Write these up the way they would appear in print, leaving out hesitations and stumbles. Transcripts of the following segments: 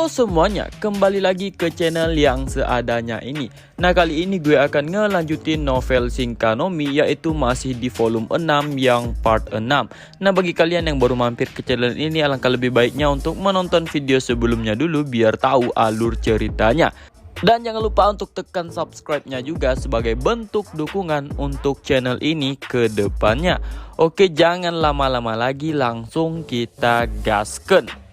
Halo semuanya, kembali lagi ke channel yang seadanya ini. Nah, kali ini gue akan ngelanjutin novel Shinkanomi, yaitu masih di volume 6 yang part 6. Nah, bagi kalian yang baru mampir ke channel ini, alangkah lebih baiknya untuk menonton video sebelumnya dulu biar tahu alur ceritanya. Dan jangan lupa untuk tekan subscribe-nya juga sebagai bentuk dukungan untuk channel ini ke depannya. Oke, jangan lama-lama lagi, langsung kita gasken.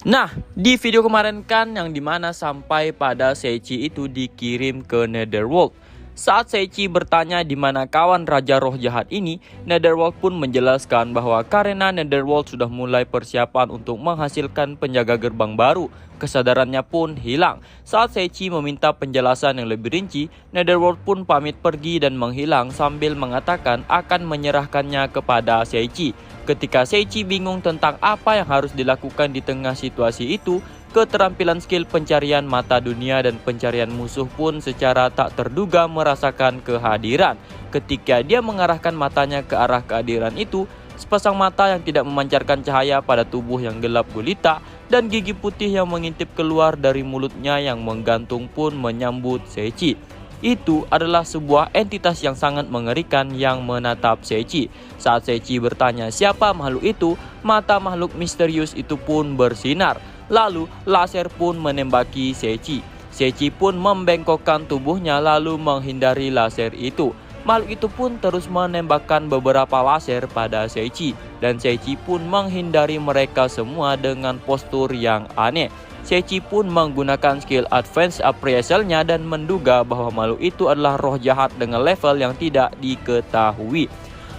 Nah, di video kemarin kan yang dimana sampai pada Seichi itu dikirim ke Netherworld. Saat Seichi bertanya di mana kawan Raja Roh Jahat ini, Netherworld pun menjelaskan bahwa karena Netherworld sudah mulai persiapan untuk menghasilkan penjaga gerbang baru, kesadarannya pun hilang. Saat Seichi meminta penjelasan yang lebih rinci, Netherworld pun pamit pergi dan menghilang sambil mengatakan akan menyerahkannya kepada Seichi. Ketika Seichi bingung tentang apa yang harus dilakukan di tengah situasi itu, keterampilan skill pencarian mata dunia dan pencarian musuh pun secara tak terduga merasakan kehadiran. Ketika dia mengarahkan matanya ke arah kehadiran itu, sepasang mata yang tidak memancarkan cahaya pada tubuh yang gelap gulita dan gigi putih yang mengintip keluar dari mulutnya yang menggantung pun menyambut Seichi. Itu adalah sebuah entitas yang sangat mengerikan yang menatap Seichi. Saat Seichi bertanya siapa makhluk itu, mata makhluk misterius itu pun bersinar. Lalu laser pun menembaki Seichi. Seichi pun membengkokkan tubuhnya lalu menghindari laser itu. Makhluk itu pun terus menembakkan beberapa laser pada Seichi. Dan Seichi pun menghindari mereka semua dengan postur yang aneh. Seichi pun menggunakan skill Advanced Appraisal-nya dan menduga bahwa makhluk itu adalah roh jahat dengan level yang tidak diketahui.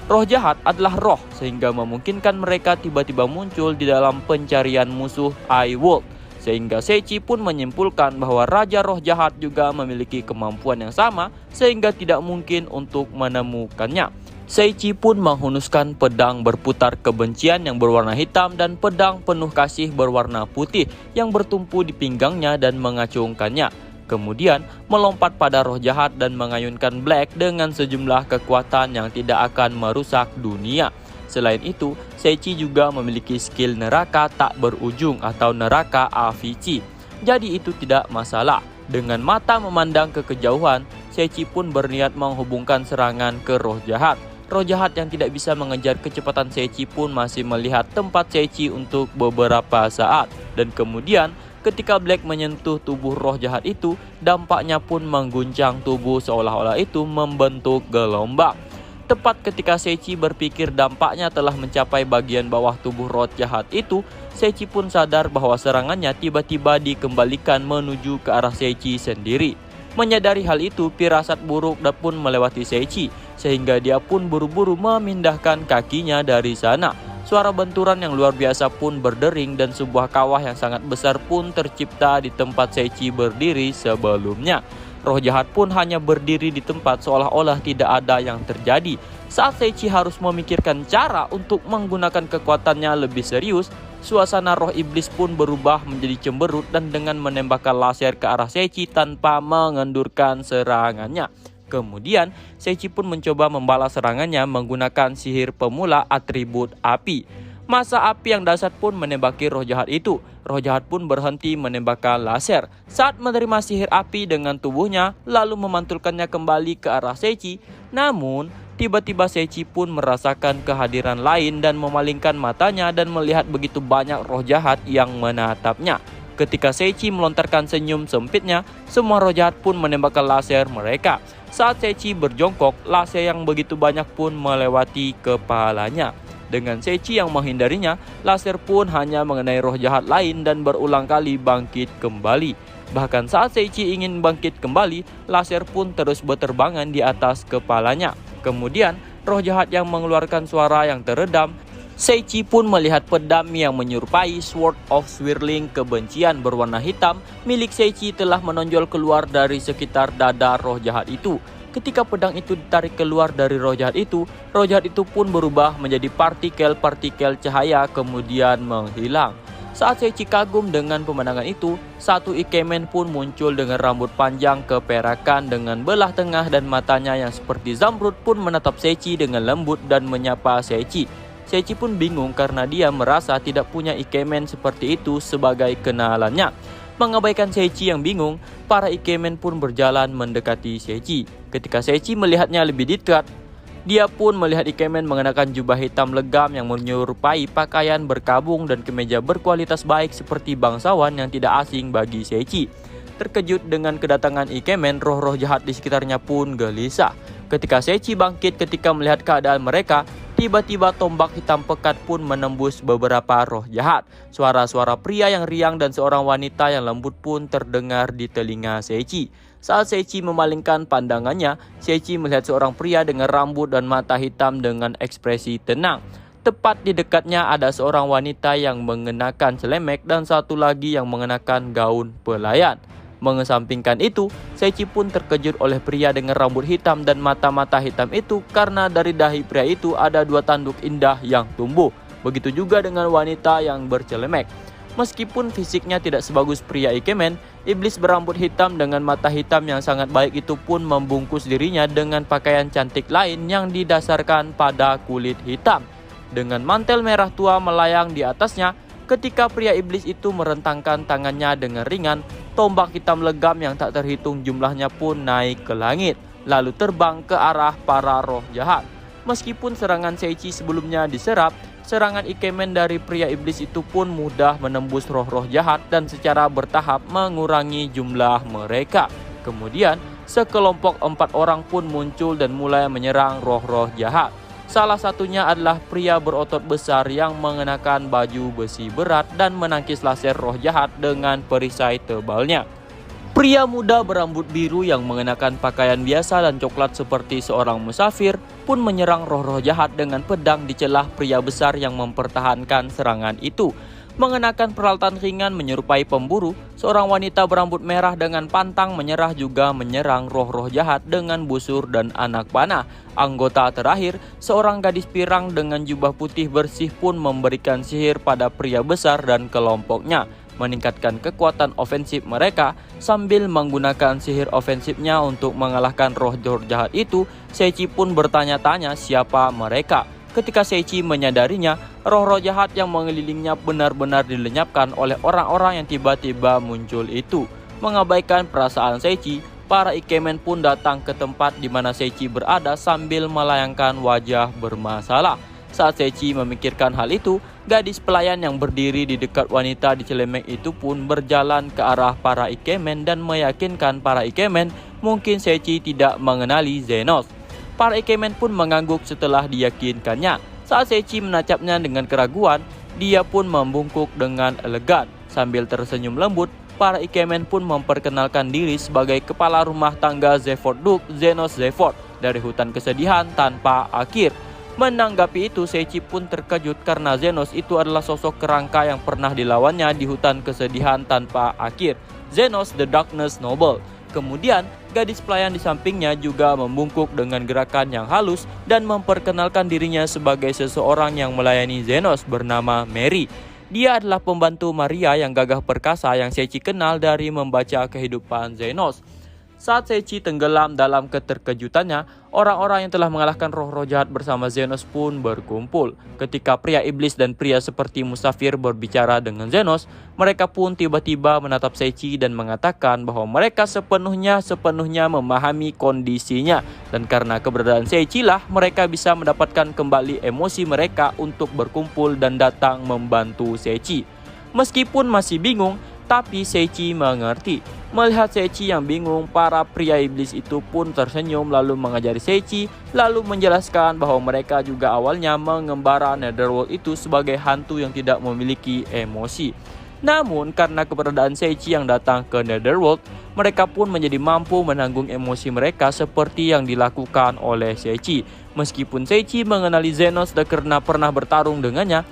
Roh jahat adalah roh sehingga memungkinkan mereka tiba-tiba muncul di dalam pencarian musuh Eye-World. Sehingga Seichi pun menyimpulkan bahwa Raja Roh Jahat juga memiliki kemampuan yang sama sehingga tidak mungkin untuk menemukannya. Seichi pun menghunuskan pedang berputar kebencian yang berwarna hitam dan pedang penuh kasih berwarna putih yang bertumpu di pinggangnya dan mengacungkannya. Kemudian melompat pada roh jahat dan mengayunkan Black dengan sejumlah kekuatan yang tidak akan merusak dunia. Selain itu, Seichi juga memiliki skill neraka tak berujung atau neraka Avicii. Jadi itu tidak masalah. Dengan mata memandang ke kejauhan, Seichi pun berniat menghubungkan serangan ke roh jahat. Roh jahat yang tidak bisa mengejar kecepatan Seichi pun masih melihat tempat Seichi untuk beberapa saat. Dan kemudian ketika Black menyentuh tubuh roh jahat itu, dampaknya pun mengguncang tubuh seolah-olah itu membentuk gelombang. Tepat ketika Seichi berpikir dampaknya telah mencapai bagian bawah tubuh roh jahat itu, Seichi pun sadar bahwa serangannya tiba-tiba dikembalikan menuju ke arah Seichi sendiri. Menyadari hal itu, firasat buruk pun melewati Seichi, sehingga dia pun buru-buru memindahkan kakinya dari sana. Suara benturan yang luar biasa pun berdering dan sebuah kawah yang sangat besar pun tercipta di tempat Seichi berdiri sebelumnya. Roh jahat pun hanya berdiri di tempat seolah-olah tidak ada yang terjadi. Saat Seichi harus memikirkan cara untuk menggunakan kekuatannya lebih serius, suasana roh iblis pun berubah menjadi cemberut dan dengan menembakkan laser ke arah Seichi tanpa mengendurkan serangannya. Kemudian, Seichi pun mencoba membalas serangannya menggunakan sihir pemula atribut api. Masa api yang dahsyat pun menembaki roh jahat itu. Roh jahat pun berhenti menembakkan laser. Saat menerima sihir api dengan tubuhnya, lalu memantulkannya kembali ke arah Seichi. Namun, tiba-tiba Seichi pun merasakan kehadiran lain dan memalingkan matanya dan melihat begitu banyak roh jahat yang menatapnya. Ketika Seichi melontarkan senyum sempitnya, semua roh jahat pun menembakkan laser mereka. Saat Seichi berjongkok, laser yang begitu banyak pun melewati kepalanya. Dengan Seichi yang menghindarinya, laser pun hanya mengenai roh jahat lain dan berulang kali bangkit kembali. Bahkan saat Seichi ingin bangkit kembali, laser pun terus berterbangan di atas kepalanya. Kemudian, roh jahat yang mengeluarkan suara yang teredam. Seichi pun melihat pedang yang menyerupai Sword of Swirling kebencian berwarna hitam milik Seichi telah menonjol keluar dari sekitar dada roh jahat itu. Ketika pedang itu ditarik keluar dari roh jahat itu pun berubah menjadi partikel-partikel cahaya kemudian menghilang. Saat Seiichi kagum dengan pemandangan itu, satu ikemen pun muncul dengan rambut panjang keperakan dengan belah tengah dan matanya yang seperti zamrud pun menatap Seiichi dengan lembut dan menyapa Seiichi. Seiichi pun bingung karena dia merasa tidak punya ikemen seperti itu sebagai kenalannya. Mengabaikan Seiichi yang bingung, para ikemen pun berjalan mendekati Seiichi. Ketika Seiichi melihatnya lebih dekat, dia pun melihat ikemen mengenakan jubah hitam legam yang menyerupai pakaian berkabung dan kemeja berkualitas baik seperti bangsawan yang tidak asing bagi Seiichi. Terkejut dengan kedatangan ikemen, roh-roh jahat di sekitarnya pun gelisah. Ketika Seiichi bangkit ketika melihat keadaan mereka, tiba-tiba tombak hitam pekat pun menembus beberapa roh jahat. Suara-suara pria yang riang dan seorang wanita yang lembut pun terdengar di telinga Seiichi. Saat Seiichi memalingkan pandangannya, Seiichi melihat seorang pria dengan rambut dan mata hitam dengan ekspresi tenang. Tepat di dekatnya ada seorang wanita yang mengenakan celemek dan satu lagi yang mengenakan gaun pelayan. Mengesampingkan itu, Seiichi pun terkejut oleh pria dengan rambut hitam dan mata-mata hitam itu karena dari dahi pria itu ada dua tanduk indah yang tumbuh. Begitu juga dengan wanita yang bercelemek. Meskipun fisiknya tidak sebagus pria ikemen, iblis berambut hitam dengan mata hitam yang sangat baik itu pun membungkus dirinya dengan pakaian cantik lain yang didasarkan pada kulit hitam. Dengan mantel merah tua melayang di atasnya, ketika pria iblis itu merentangkan tangannya dengan ringan, tombak hitam legam yang tak terhitung jumlahnya pun naik ke langit, lalu terbang ke arah para roh jahat. Meskipun serangan Seiichi sebelumnya diserap, serangan ikemen dari pria iblis itu pun mudah menembus roh-roh jahat dan secara bertahap mengurangi jumlah mereka. Kemudian, sekelompok 4 orang pun muncul dan mulai menyerang roh-roh jahat. Salah satunya adalah pria berotot besar yang mengenakan baju besi berat dan menangkis laser roh jahat dengan perisai tebalnya. Pria muda berambut biru yang mengenakan pakaian biasa dan coklat seperti seorang musafir pun menyerang roh-roh jahat dengan pedang di celah pria besar yang mempertahankan serangan itu. Mengenakan peralatan ringan menyerupai pemburu, seorang wanita berambut merah dengan pantang menyerah juga menyerang roh-roh jahat dengan busur dan anak panah. Anggota terakhir, seorang gadis pirang dengan jubah putih bersih pun memberikan sihir pada pria besar dan kelompoknya, meningkatkan kekuatan ofensif mereka. Sambil menggunakan sihir ofensifnya untuk mengalahkan roh-roh jahat itu, Seiichi pun bertanya-tanya siapa mereka. Ketika Seiichi menyadarinya, roh-roh jahat yang mengelilingnya benar-benar dilenyapkan oleh orang-orang yang tiba-tiba muncul itu. Mengabaikan perasaan Seiichi, para ikemen pun datang ke tempat di mana Seiichi berada sambil melayangkan wajah bermasalah. Saat Seiichi memikirkan hal itu, gadis pelayan yang berdiri di dekat wanita di celemek itu pun berjalan ke arah para ikemen dan meyakinkan para ikemen mungkin Seiichi tidak mengenali Zenos. Para ikemen pun mengangguk setelah diyakinkannya. Saat Seiichi menatapnya dengan keraguan, dia pun membungkuk dengan elegan. Sambil tersenyum lembut, para ikemen pun memperkenalkan diri sebagai kepala rumah tangga Zefort Duke, Zenos Zefort, dari hutan kesedihan tanpa akhir. Menanggapi itu, Seiichi pun terkejut karena Zenos itu adalah sosok kerangka yang pernah dilawannya di hutan kesedihan tanpa akhir, Zenos the Darkness Noble. Kemudian, gadis pelayan di sampingnya juga membungkuk dengan gerakan yang halus dan memperkenalkan dirinya sebagai seseorang yang melayani Zenos bernama Mary. Dia adalah pembantu Maria yang gagah perkasa yang Seiichi kenal dari membaca kehidupan Zenos. Saat Seiichi tenggelam dalam keterkejutannya, orang-orang yang telah mengalahkan roh-roh jahat bersama Zenos pun berkumpul. Ketika pria iblis dan pria seperti musafir berbicara dengan Zenos, mereka pun tiba-tiba menatap Seiichi dan mengatakan bahwa mereka sepenuhnya memahami kondisinya. Dan karena keberadaan Seiichi lah mereka bisa mendapatkan kembali emosi mereka untuk berkumpul dan datang membantu Seiichi. Meskipun masih bingung, tapi Seiichi mengerti. Melihat Seiichi yang bingung, para pria iblis itu pun tersenyum lalu mengajari Seiichi, lalu menjelaskan bahwa mereka juga awalnya mengembara Netherworld itu sebagai hantu yang tidak memiliki emosi. Namun karena keberadaan Seiichi yang datang ke Netherworld, mereka pun menjadi mampu menanggung emosi mereka seperti yang dilakukan oleh Seiichi. Meskipun Seiichi mengenali Zenos karena pernah bertarung dengannya,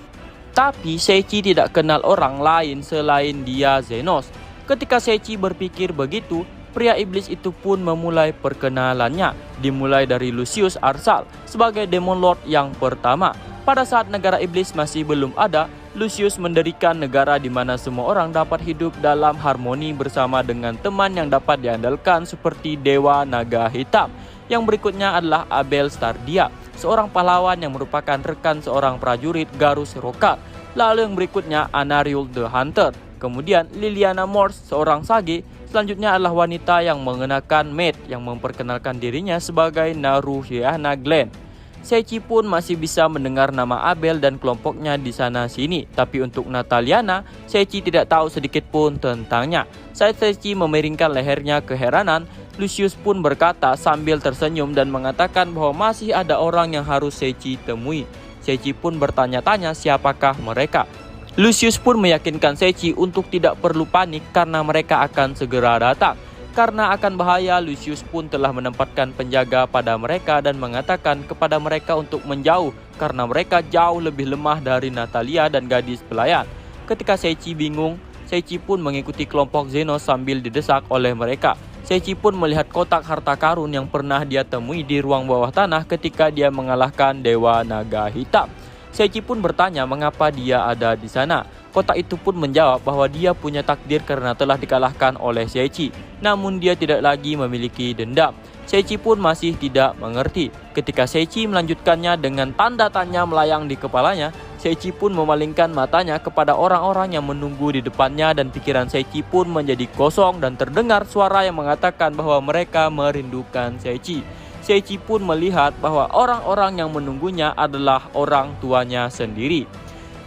tapi Seiichi tidak kenal orang lain selain dia Zenos. Ketika Seiichi berpikir begitu, pria iblis itu pun memulai perkenalannya, dimulai dari Lucius Arsal sebagai Demon Lord yang pertama. Pada saat negara iblis masih belum ada, Lucius mendirikan negara di mana semua orang dapat hidup dalam harmoni bersama dengan teman yang dapat diandalkan seperti Dewa Naga Hitam. Yang berikutnya adalah Abel Stardia, seorang pahlawan yang merupakan rekan seorang prajurit Garus Rokat. Lalu yang berikutnya Anariel the Hunter. Kemudian Liliana Morse, seorang sage. Selanjutnya adalah wanita yang mengenakan maid yang memperkenalkan dirinya sebagai Naruhiana Glen. Seichi pun masih bisa mendengar nama Abel dan kelompoknya di sana sini. Tapi untuk Nataliana, Seichi tidak tahu sedikit pun tentangnya. Saat Seichi memiringkan lehernya keheranan, Lucius pun berkata sambil tersenyum dan mengatakan bahwa masih ada orang yang harus Seichi temui. Seichi pun bertanya-tanya siapakah mereka. Lucius pun meyakinkan Seichi untuk tidak perlu panik karena mereka akan segera datang. Karena akan bahaya, Lucius pun telah menempatkan penjaga pada mereka dan mengatakan kepada mereka untuk menjauh karena mereka jauh lebih lemah dari Natalia dan gadis pelayan. Ketika Seichi bingung, Seichi pun mengikuti kelompok Zenos sambil didesak oleh mereka. Seichi pun melihat kotak harta karun yang pernah dia temui di ruang bawah tanah ketika dia mengalahkan Dewa Naga Hitam. Seichi pun bertanya mengapa dia ada di sana. Kotak itu pun menjawab bahwa dia punya takdir karena telah dikalahkan oleh Seichi. Namun dia tidak lagi memiliki dendam. Seichi pun masih tidak mengerti. Ketika Seichi melanjutkannya dengan tanda tanya melayang di kepalanya, Seichi pun memalingkan matanya kepada orang-orang yang menunggu di depannya dan pikiran Seichi pun menjadi kosong dan terdengar suara yang mengatakan bahwa mereka merindukan Seichi. Seichi pun melihat bahwa orang-orang yang menunggunya adalah orang tuanya sendiri.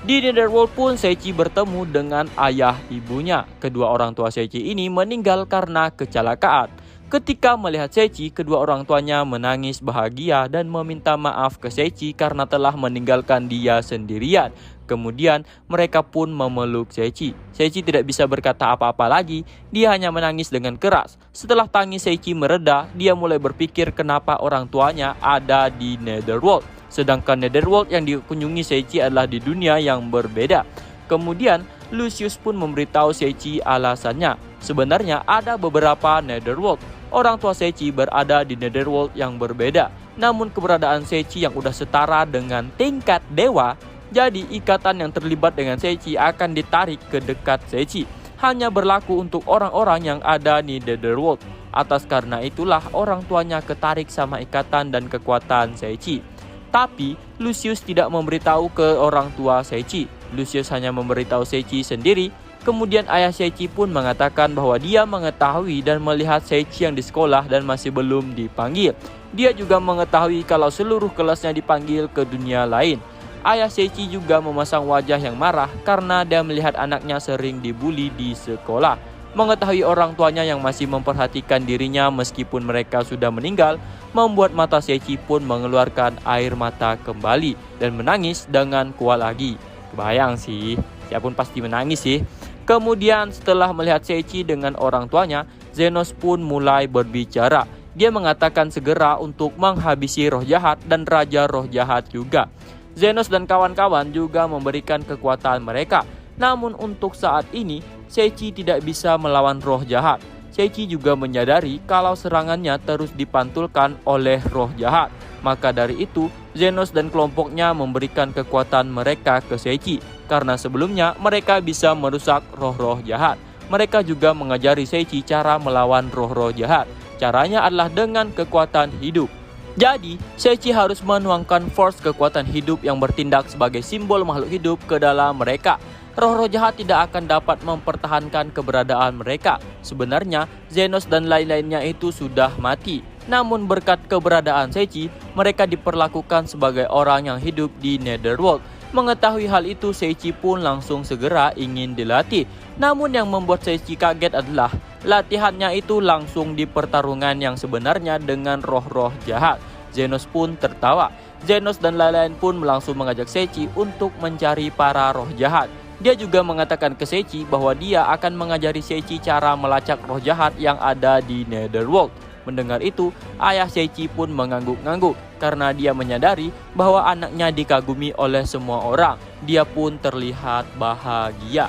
Di Netherworld pun Seichi bertemu dengan ayah ibunya. Kedua orang tua Seichi ini meninggal karena kecelakaan. Ketika melihat Seichi, kedua orang tuanya menangis bahagia dan meminta maaf ke Seichi karena telah meninggalkan dia sendirian. Kemudian mereka pun memeluk Seichi. Seichi tidak bisa berkata apa-apa lagi, dia hanya menangis dengan keras. Setelah tangis Seichi mereda, dia mulai berpikir kenapa orang tuanya ada di Netherworld. Sedangkan Netherworld yang dikunjungi Seichi adalah di dunia yang berbeda. Kemudian Lucius pun memberitahu Seichi alasannya. Sebenarnya ada beberapa Netherworld. Orang tua Seichi berada di Netherworld yang berbeda. Namun keberadaan Seichi yang udah setara dengan tingkat dewa, jadi ikatan yang terlibat dengan Seichi akan ditarik ke dekat Seichi. Hanya berlaku untuk orang-orang yang ada di Netherworld. Atas karena itulah orang tuanya ketarik sama ikatan dan kekuatan Seichi. Tapi Lucius tidak memberitahu ke orang tua Seichi. Lucius hanya memberitahu Seichi sendiri. Kemudian ayah Seichi pun mengatakan bahwa dia mengetahui dan melihat Seichi yang di sekolah dan masih belum dipanggil. Dia juga mengetahui kalau seluruh kelasnya dipanggil ke dunia lain. Ayah Seichi juga memasang wajah yang marah karena dia melihat anaknya sering dibully di sekolah. Mengetahui orang tuanya yang masih memperhatikan dirinya meskipun mereka sudah meninggal, membuat mata Seichi pun mengeluarkan air mata kembali dan menangis dengan kuat lagi. Kebayang sih, saya pun pasti menangis sih. Kemudian setelah melihat Seichi dengan orang tuanya, Zenos pun mulai berbicara. Dia mengatakan segera untuk menghabisi roh jahat dan raja roh jahat juga. Zenos dan kawan-kawan juga memberikan kekuatan mereka. Namun untuk saat ini, Seichi tidak bisa melawan roh jahat. Seichi juga menyadari kalau serangannya terus dipantulkan oleh roh jahat. Maka dari itu, Zenos dan kelompoknya memberikan kekuatan mereka ke Seichi. Karena sebelumnya mereka bisa merusak roh-roh jahat. Mereka juga mengajari Seichi cara melawan roh-roh jahat. Caranya adalah dengan kekuatan hidup. Jadi, Seichi harus menuangkan force kekuatan hidup yang bertindak sebagai simbol makhluk hidup ke dalam mereka. Roh-roh jahat tidak akan dapat mempertahankan keberadaan mereka. Sebenarnya, Zenos dan lain-lainnya itu sudah mati. Namun berkat keberadaan Seichi, mereka diperlakukan sebagai orang yang hidup di Netherworld. Mengetahui hal itu, Seichi pun langsung segera ingin dilatih. Namun yang membuat Seichi kaget adalah latihannya itu langsung di pertarungan yang sebenarnya dengan roh-roh jahat. Zenos pun tertawa. Zenos dan lain-lain pun langsung mengajak Seichi untuk mencari para roh jahat. Dia juga mengatakan ke Seichi bahwa dia akan mengajari Seichi cara melacak roh jahat yang ada di Netherworld. Mendengar itu, ayah Seichi pun mengangguk-ngangguk karena dia menyadari bahwa anaknya dikagumi oleh semua orang. Dia pun terlihat bahagia.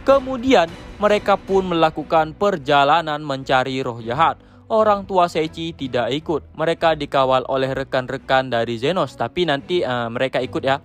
Kemudian, mereka pun melakukan perjalanan mencari roh jahat. Orang tua Seichi tidak ikut. Mereka dikawal oleh rekan-rekan dari Zenos, tapi nanti mereka ikut ya.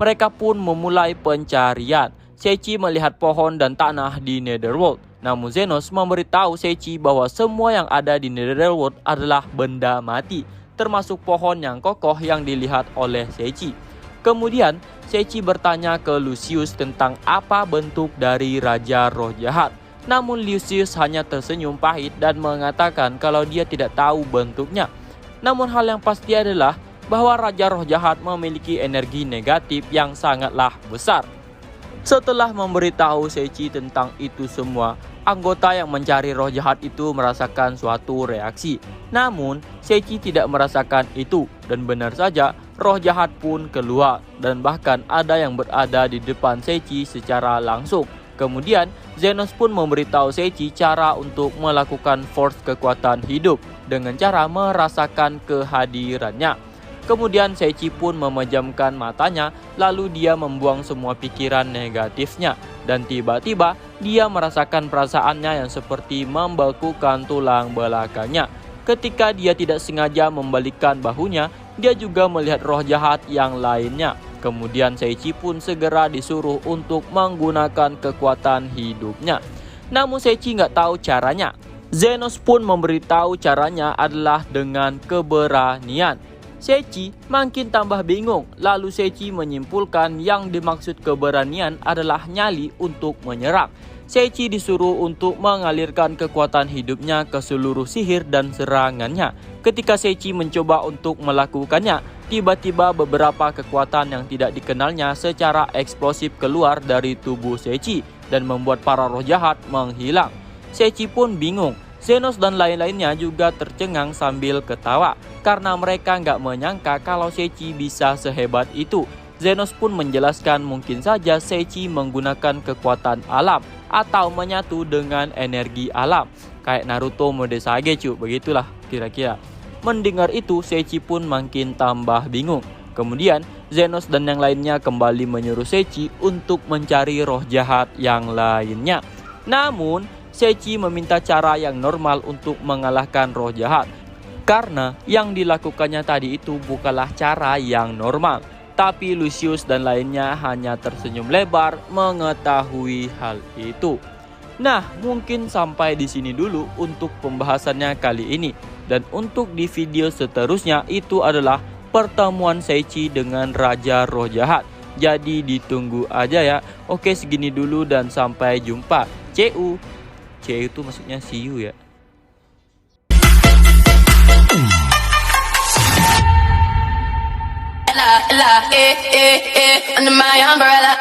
Mereka pun memulai pencarian. Seiichi melihat pohon dan tanah di Netherworld. Namun Zenos memberitahu Seiichi bahwa semua yang ada di Netherworld adalah benda mati, termasuk pohon yang kokoh yang dilihat oleh Seiichi. Kemudian Seiichi bertanya ke Lucius tentang apa bentuk dari Raja Roh Jahat. Namun Lucius hanya tersenyum pahit dan mengatakan kalau dia tidak tahu bentuknya. Namun hal yang pasti adalah bahwa Raja Roh Jahat memiliki energi negatif yang sangatlah besar. Setelah memberitahu Seiichi tentang itu semua, anggota yang mencari roh jahat itu merasakan suatu reaksi. Namun, Seiichi tidak merasakan itu dan benar saja roh jahat pun keluar dan bahkan ada yang berada di depan Seiichi secara langsung. Kemudian, Zenos pun memberitahu Seiichi cara untuk melakukan force kekuatan hidup dengan cara merasakan kehadirannya. Kemudian Seiichi pun memejamkan matanya, lalu dia membuang semua pikiran negatifnya. Dan tiba-tiba dia merasakan perasaannya yang seperti membekukan tulang belakangnya. Ketika dia tidak sengaja membalikkan bahunya, dia juga melihat roh jahat yang lainnya. Kemudian Seiichi pun segera disuruh untuk menggunakan kekuatan hidupnya. Namun Seiichi nggak tahu caranya. Zenos pun memberitahu caranya adalah dengan keberanian. Seiichi makin tambah bingung, lalu Seiichi menyimpulkan yang dimaksud keberanian adalah nyali untuk menyerang. Seiichi disuruh untuk mengalirkan kekuatan hidupnya ke seluruh sihir dan serangannya. Ketika Seiichi mencoba untuk melakukannya, tiba-tiba beberapa kekuatan yang tidak dikenalnya secara eksplosif keluar dari tubuh Seiichi dan membuat para roh jahat menghilang. Seiichi pun bingung. Zenos dan lain-lainnya juga tercengang sambil ketawa karena mereka nggak menyangka kalau Seiichi bisa sehebat itu. Zenos pun menjelaskan mungkin saja Seiichi menggunakan kekuatan alam atau menyatu dengan energi alam. Kayak Naruto mode Sage cu, begitulah kira-kira. Mendengar itu Seiichi pun makin tambah bingung. Kemudian Zenos dan yang lainnya kembali menyuruh Seiichi untuk mencari roh jahat yang lainnya. Namun Seiichi meminta cara yang normal untuk mengalahkan roh jahat. Karena yang dilakukannya tadi itu bukanlah cara yang normal. Tapi Lucius dan lainnya hanya tersenyum lebar mengetahui hal itu. Nah, mungkin sampai di sini dulu untuk pembahasannya kali ini. Dan untuk di video seterusnya itu adalah pertemuan Seiichi dengan Raja Roh Jahat. Jadi ditunggu aja ya. Oke, segini dulu dan sampai jumpa. CU. C itu maksudnya see you ya. Under my umbrella.